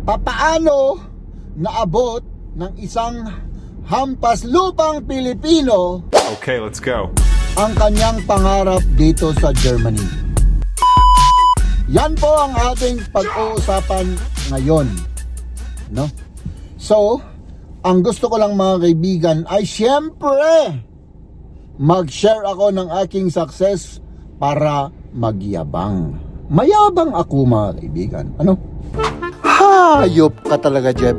papaano naabot ng isang hampas lupang Pilipino Okay, let's go. ang kanyang pangarap dito sa Germany. Yan po ang ating pag-uusapan ngayon, no? So, ang gusto ko lang mga kaibigan ay siyempre mag-share ako ng aking success para magyabang. Mayabang ako mga kaibigan. Ano? Hayop ka talaga, Jeb.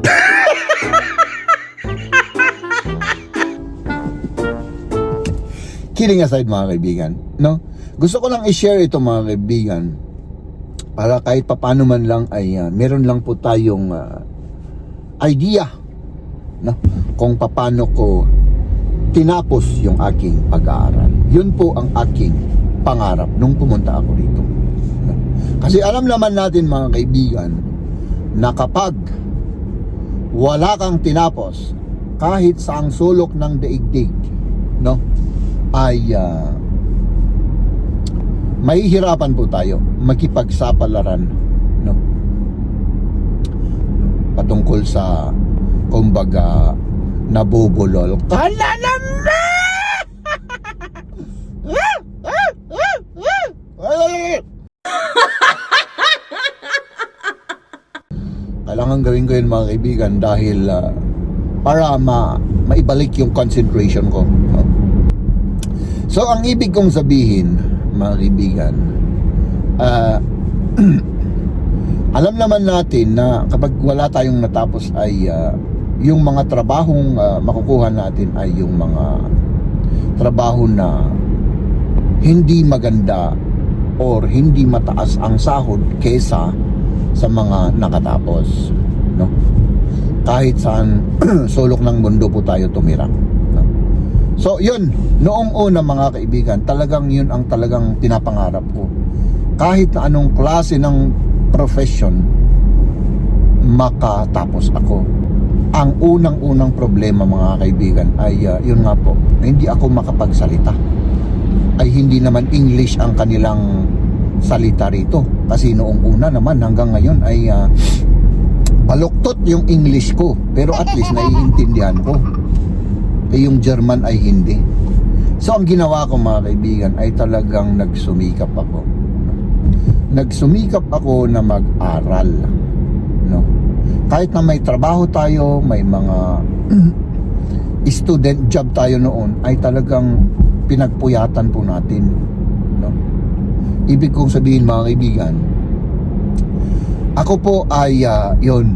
Kidding aside mga kaibigan, no? Gusto ko lang i-share ito mga kaibigan para kahit papano man lang ay meron lang po tayong idea, no? Kung paano ko tinapos yung aking pag-aaral. Yun po ang aking pangarap nung pumunta ako dito. No? Kasi alam naman natin mga kaibigan na kapag wala kang tinapos kahit sa ang sulok ng daigdig, no? Ay mahihirapan po tayo makipagsapalaran, no? Patungkol sa kumbaga nabubulol ka na naman. Kailangan gawin ko yun mga kaibigan dahil para maibalik yung concentration ko, no? So ang ibig kong sabihin mga kaibigan, alam naman natin na kapag wala tayong natapos ay yung mga trabahong makukuha natin ay yung mga trabaho na hindi maganda or hindi mataas ang sahod kesa sa mga nakatapos, no? Kahit saan sulok ng mundo po tayo tumira, no? So yun, noong una mga kaibigan, talagang yun ang talagang pinapangarap ko. Kahit na anong klase ng profession, makatapos ako. Ang unang-unang problema mga kaibigan ay yun nga po, hindi ako makapagsalita. Ay hindi naman English ang kanilang salita rito. Kasi noong una naman hanggang ngayon ay baluktot yung English ko. Pero at least naiintindihan ko. Eh yung German ay hindi. So ang ginawa ko mga kaibigan ay talagang nagsumikap ako. Nagsumikap ako na mag-aral, no? Kahit na may trabaho tayo, may mga student job tayo noon, ay talagang pinagpuyatan po natin, no? Ibig kong sabihin mga kaibigan, ako po ay yun,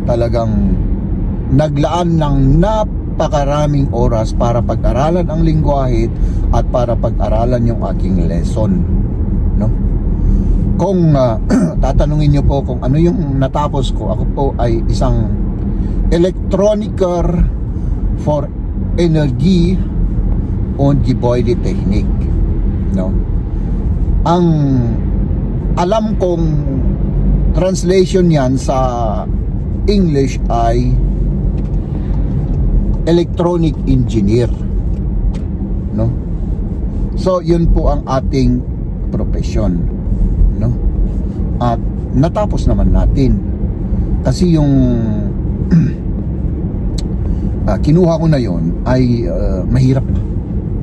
talagang naglaan ng napakaraming oras para pag-aralan ang lingwahe at para pag-aralan yung aking lesson, no? Kung tatanungin niyo po kung ano yung natapos ko, ako po ay isang Elektroniker for Energie und Gebäudetechnik, no? Ang alam kong translation yan sa English ay electronic engineer, no? So yun po ang ating profesyon, no? At natapos naman natin kasi yung kinuha ko na yon ay mahirap.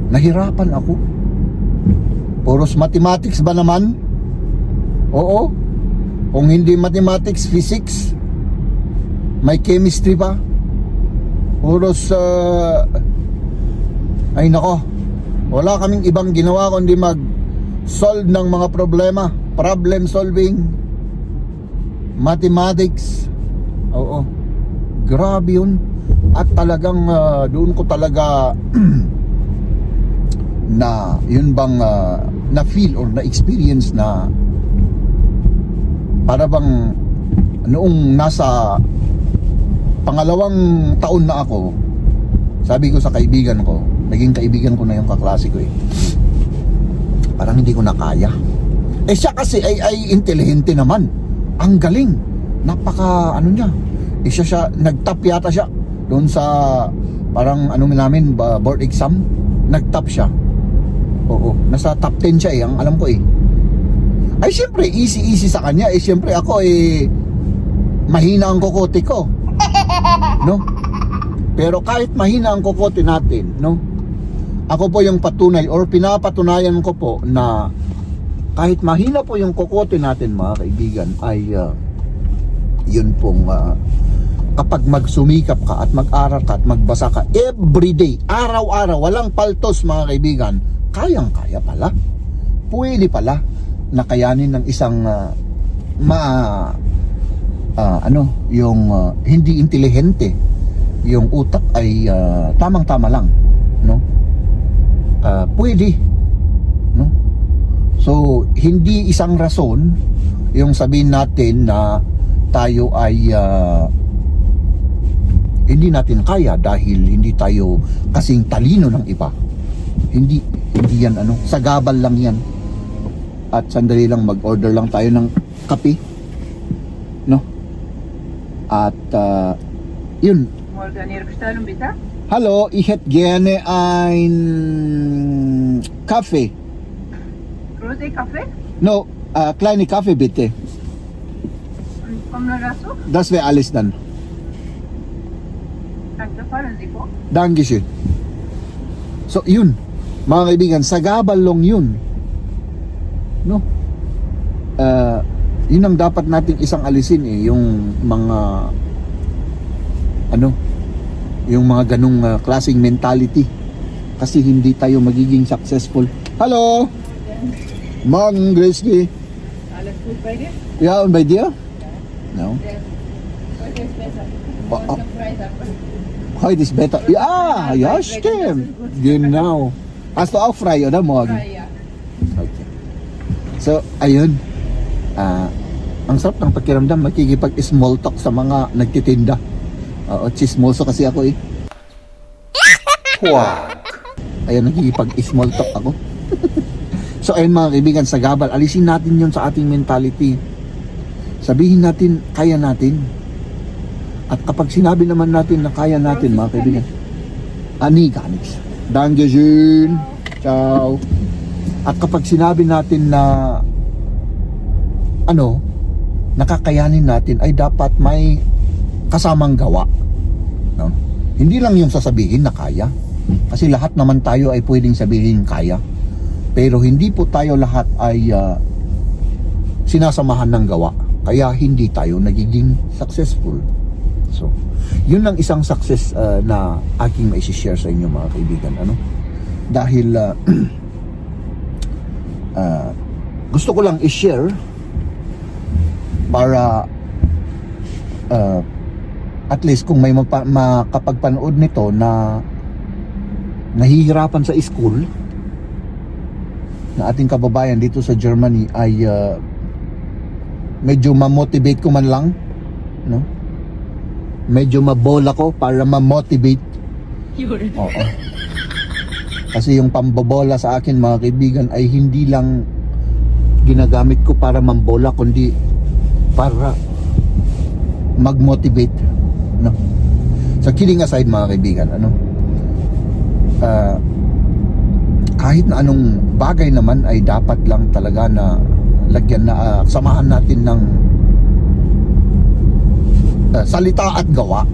Nahirapan ako. Puros mathematics ba naman? Oo. Kung hindi mathematics, physics, may chemistry pa. Puros ay nako, wala kaming ibang ginawa kundi mag-solve ng mga problema, problem solving, mathematics. Oo, grabe yun. At talagang doon ko talaga na yun bang na feel or na experience na para bang noong nasa pangalawang taon na ako, sabi ko sa kaibigan ko, naging kaibigan ko na yung kaklase ko eh, parang hindi ko na kaya. Eh siya kasi ay intelihente naman, ang galing, napaka ano niya, eh siya nagtap yata siya doon sa parang ano namin board exam, nagtap siya. Oo, nasa top 10 siya eh, ang alam ko eh. Ay syempre easy sa kanya eh, syempre ako eh mahina ang kokote ko, no? Pero kahit mahina ang kokote natin, no? Ako po yung patunay or pinapatunayan ko po na kahit mahina po yung kokote natin, mga kaibigan, ay yun pong kapag magsumikap ka at mag-aral ka at magbasa ka everyday, araw-araw, walang paltos, mga kaibigan, kayang-kaya pala. Pwede pala na kayanin ng isang yung hindi intelihente, yung utak ay tamang-tama lang, no? Pwede, no? So hindi isang rason yung sabihin natin na tayo ay hindi natin kaya dahil hindi tayo kasing talino ng iba. Hindi yan sagabal lang yan. At sandali lang, mag-order lang tayo ng kape, no? At yun. Morgan, hier bestellen bitte? Hallo, ich hätte gerne ein Kaffee. Große Kaffee? No, kleine Kaffee bitte. Und kommen wir dazu? Das wäre alles dann. Danke, fahren Sie po. Dankeschön. So, yun. Mga kaibigan, sagabal lang yun. No? Yun ang dapat nating isang alisin yung mga yung mga ganung klaseng mentality. Kasi hindi tayo magiging successful. Hallo! Morgen, grüß dich. Alles gut bei dir? Ja, und bei dir? No? Heute ist besser. Oh, oh. Am Freitag. Heute ist Wetter. Ja, ja, stimmt. Genau. Hast du auch frei, oder morgen? Frei, ja. Okay. So, ayun. Ang sarap ng pakiramdam, makikipag-small talk sa mga nagtitinda. Chismoso kasi ako eh. Wow. Ayun, nakikipag-small talk ako. So, ayun mga kaibigan, sa gabal, alisin natin yun sa ating mentality. Sabihin natin, kaya natin. At kapag sinabi naman natin na kaya natin, mga kaibigan, ani ganix. Dankeschön. Ciao. At kapag sinabi natin na nakakayanin natin, ay dapat may kasamang gawa, no? Hindi lang yung sasabihin na kaya, kasi lahat naman tayo ay pwedeng sabihin kaya, pero hindi po tayo lahat ay sinasamahan ng gawa, kaya hindi tayo nagiging successful. So yun ang isang success na aking mai-share sa inyo, mga kaibigan, dahil gusto ko lang i-share para at least kung may makapagpanood nito na nahihirapan sa school, na ating kababayan dito sa Germany ay medyo ma-motivate ko man lang, no? Medyo mabola ko para ma-motivate. Oo. Kasi yung pambobola sa akin, mga kaibigan, ay hindi lang ginagamit ko para mambola, kundi para mag-motivate, no? So kidding aside, mga kaibigan, kahit na anong bagay naman ay dapat lang talaga na lagyan na samahan natin ng salita at gawa.